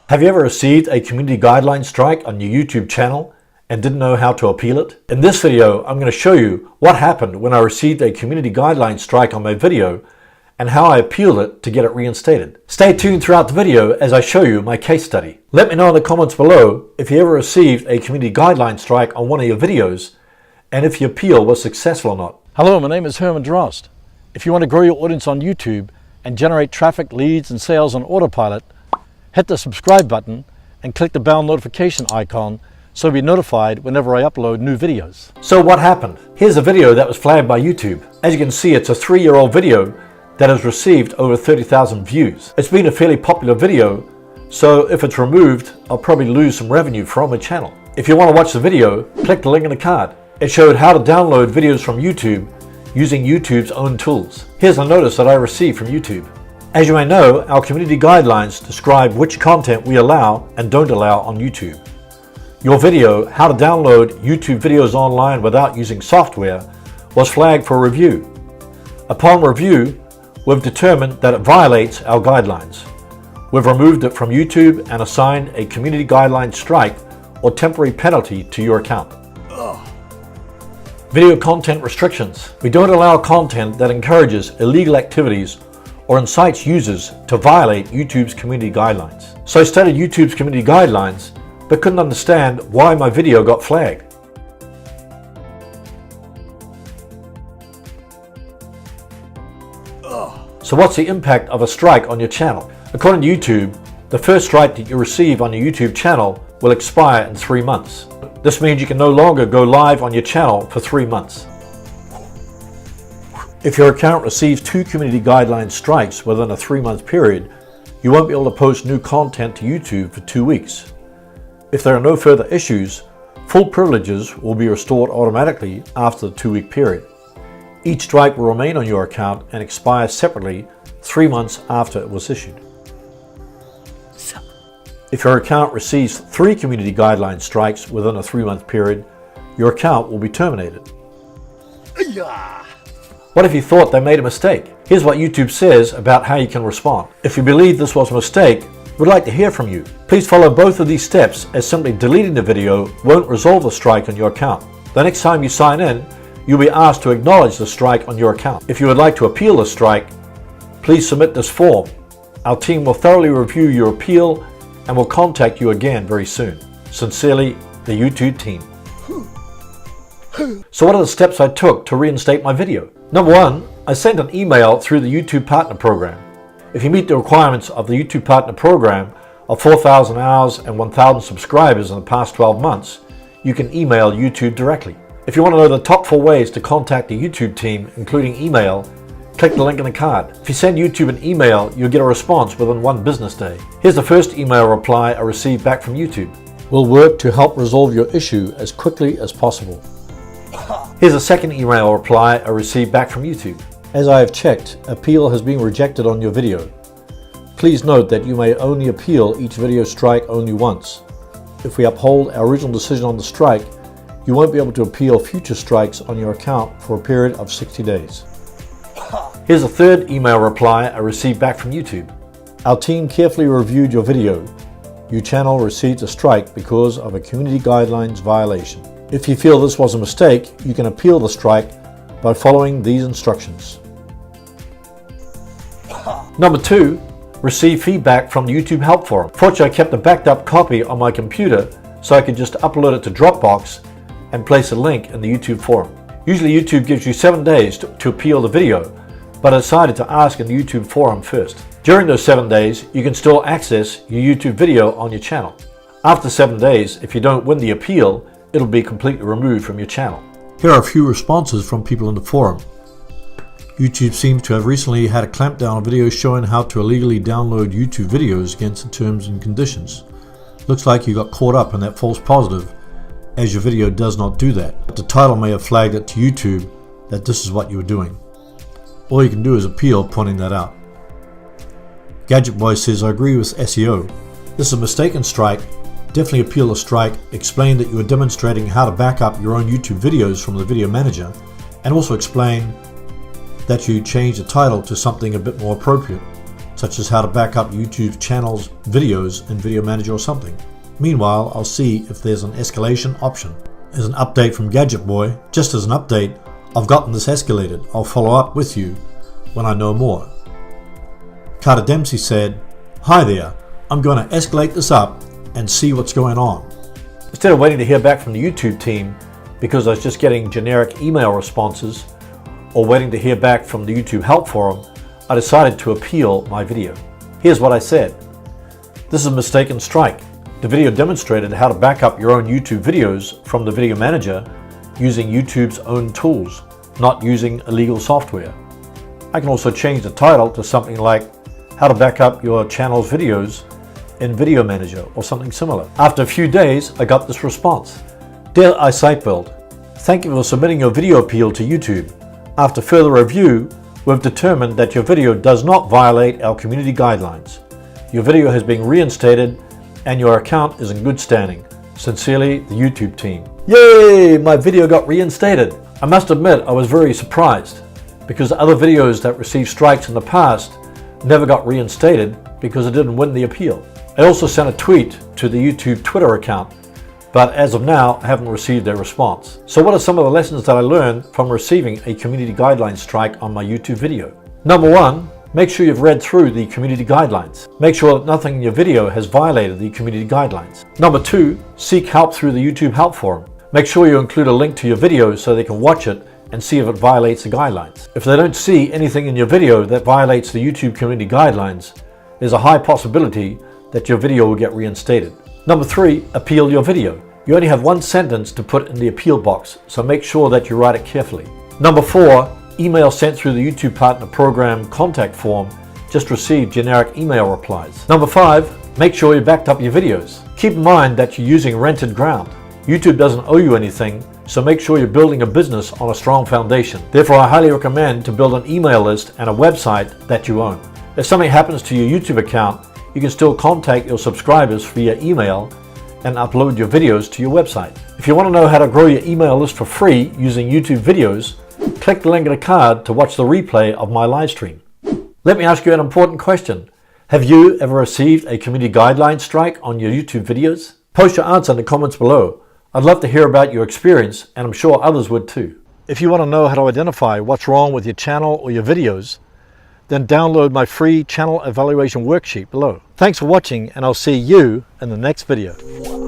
Have you ever received a community guideline strike on your YouTube channel and didn't know how to appeal it? In this video, I'm going to show you what happened when I received a community guideline strike on my video and how I appealed it to get it reinstated. Stay tuned throughout the video as I show you my case study. Let me know in the comments below if you ever received a community guideline strike on one of your videos and if your appeal was successful or not. Hello, my name is Herman Drost. If you want to grow your audience on YouTube and generate traffic, leads, and sales on autopilot, hit the subscribe button and click the bell notification icon so you'll be notified whenever I upload new videos. So what happened? Here's a video that was flagged by YouTube. As you can see, it's a 3-year-old video that has received over 30,000 views. It's been a fairly popular video, so if it's removed, I'll probably lose some revenue from my channel. If you want to watch the video, click the link in the card. It showed how to download videos from YouTube using YouTube's own tools. Here's a notice that I received from YouTube. As you may know, our community guidelines describe which content we allow and don't allow on YouTube. Your video, How to Download YouTube Videos Online Without Using Software, was flagged for review. Upon review, we've determined that it violates our guidelines. We've removed it from YouTube and assigned a community guideline strike or temporary penalty to your account. Video content restrictions. We don't allow content that encourages illegal activities or incites users to violate YouTube's community guidelines. So I studied YouTube's community guidelines, but couldn't understand why my video got flagged. So what's the impact of a strike on your channel? According to YouTube, the first strike that you receive on your YouTube channel will expire in 3 months. This means you can no longer go live on your channel for 3 months. If your account receives 2 community guideline strikes within a 3-month period, you won't be able to post new content to YouTube for 2 weeks. If there are no further issues, full privileges will be restored automatically after the 2-week period. Each strike will remain on your account and expire separately 3 months after it was issued. If your account receives 3 community guideline strikes within a 3-month period, your account will be terminated. What if you thought they made a mistake? Here's what YouTube says about how you can respond. If you believe this was a mistake, we'd like to hear from you. Please follow both of these steps, as simply deleting the video won't resolve the strike on your account. The next time you sign in, you'll be asked to acknowledge the strike on your account. If you would like to appeal the strike, please submit this form. Our team will thoroughly review your appeal and will contact you again very soon. Sincerely, the YouTube team. So what are the steps I took to reinstate my video? Number 1, I sent an email through the YouTube Partner Program. If you meet the requirements of the YouTube Partner Program of 4,000 hours and 1,000 subscribers in the past 12 months, you can email YouTube directly. If you want to know the top 4 ways to contact the YouTube team, including email, click the link in the card. If you send YouTube an email, you'll get a response within 1 business day. Here's the first email reply I received back from YouTube. We'll work to help resolve your issue as quickly as possible. Here's a second email reply I received back from YouTube. As I have checked, appeal has been rejected on your video. Please note that you may only appeal each video strike only once. If we uphold our original decision on the strike, you won't be able to appeal future strikes on your account for a period of 60 days. Here's a third email reply I received back from YouTube. Our team carefully reviewed your video. Your channel received a strike because of a community guidelines violation. If you feel this was a mistake, you can appeal the strike by following these instructions. Number 2, receive feedback from the YouTube Help Forum. Fortunately, I kept a backed up copy on my computer so I could just upload it to Dropbox and place a link in the YouTube forum. Usually YouTube gives you 7 days to appeal the video, but I decided to ask in the YouTube forum first. During those 7 days, you can still access your YouTube video on your channel. After 7 days, if you don't win the appeal, it'll be completely removed from your channel. Here are a few responses from people in the forum. YouTube seems to have recently had a clampdown on videos showing how to illegally download YouTube videos against the terms and conditions. Looks like you got caught up in that false positive, as your video does not do that. But the title may have flagged it to YouTube that this is what you were doing. All you can do is appeal, pointing that out. Gadget Boy says, I agree with SEO. This is a mistaken strike. Definitely appeal the strike. Explain that you are demonstrating how to back up your own YouTube videos from the video manager, and also explain that you change the title to something a bit more appropriate. such as how to back up YouTube channel's videos in Video Manager or something. Meanwhile, I'll see if there's an escalation option. There's an update from Gadget Boy. Just as an update, I've gotten this escalated. I'll follow up with you when I know more. Carter Dempsey said, "Hi there, I'm going to escalate this up and see what's going on." Instead of waiting to hear back from the YouTube team because I was just getting generic email responses or waiting to hear back from the YouTube help forum, I decided to appeal my video. Here's what I said. This is a mistaken strike. The video demonstrated how to back up your own YouTube videos from the Video Manager using YouTube's own tools, not using illegal software. I can also change the title to something like how to back up your channel's videos in Video Manager or something similar. After a few days, I got this response. "Dear iSiteBuild, thank you for submitting your video appeal to YouTube. After further review, we've determined that your video does not violate our community guidelines. Your video has been reinstated and your account is in good standing. Sincerely, the YouTube team." Yay! My video got reinstated. I must admit I was very surprised because other videos that received strikes in the past never got reinstated because it didn't win the appeal. I also sent a tweet to the YouTube Twitter account, but as of now I haven't received a response. So what are some of the lessons that I learned from receiving a community guidelines strike on my YouTube video? Number one, make sure you've read through the community guidelines. Make sure that nothing in your video has violated the community guidelines. Number two, seek help through the YouTube help forum. Make sure you include a link to your video so they can watch it and see if it violates the guidelines. If they don't see anything in your video that violates the YouTube community guidelines, there's a high possibility that your video will get reinstated. Number three, appeal your video. You only have one sentence to put in the appeal box, so make sure that you write it carefully. Number four, email sent through the YouTube Partner Program contact form just received generic email replies. Number five, make sure you backed up your videos. Keep in mind that you're using rented ground. YouTube doesn't owe you anything, so make sure you're building a business on a strong foundation. Therefore, I highly recommend to build an email list and a website that you own. If something happens to your YouTube account, you can still contact your subscribers via email and upload your videos to your website. If you want to know how to grow your email list for free using YouTube videos, click the link in the card to watch the replay of my live stream. Let me ask you an important question. Have you ever received a community guidelines strike on your YouTube videos? Post your answer in the comments below. I'd love to hear about your experience, and I'm sure others would too. If you want to know how to identify what's wrong with your channel or your videos, then download my free channel evaluation worksheet below. Thanks for watching, and I'll see you in the next video.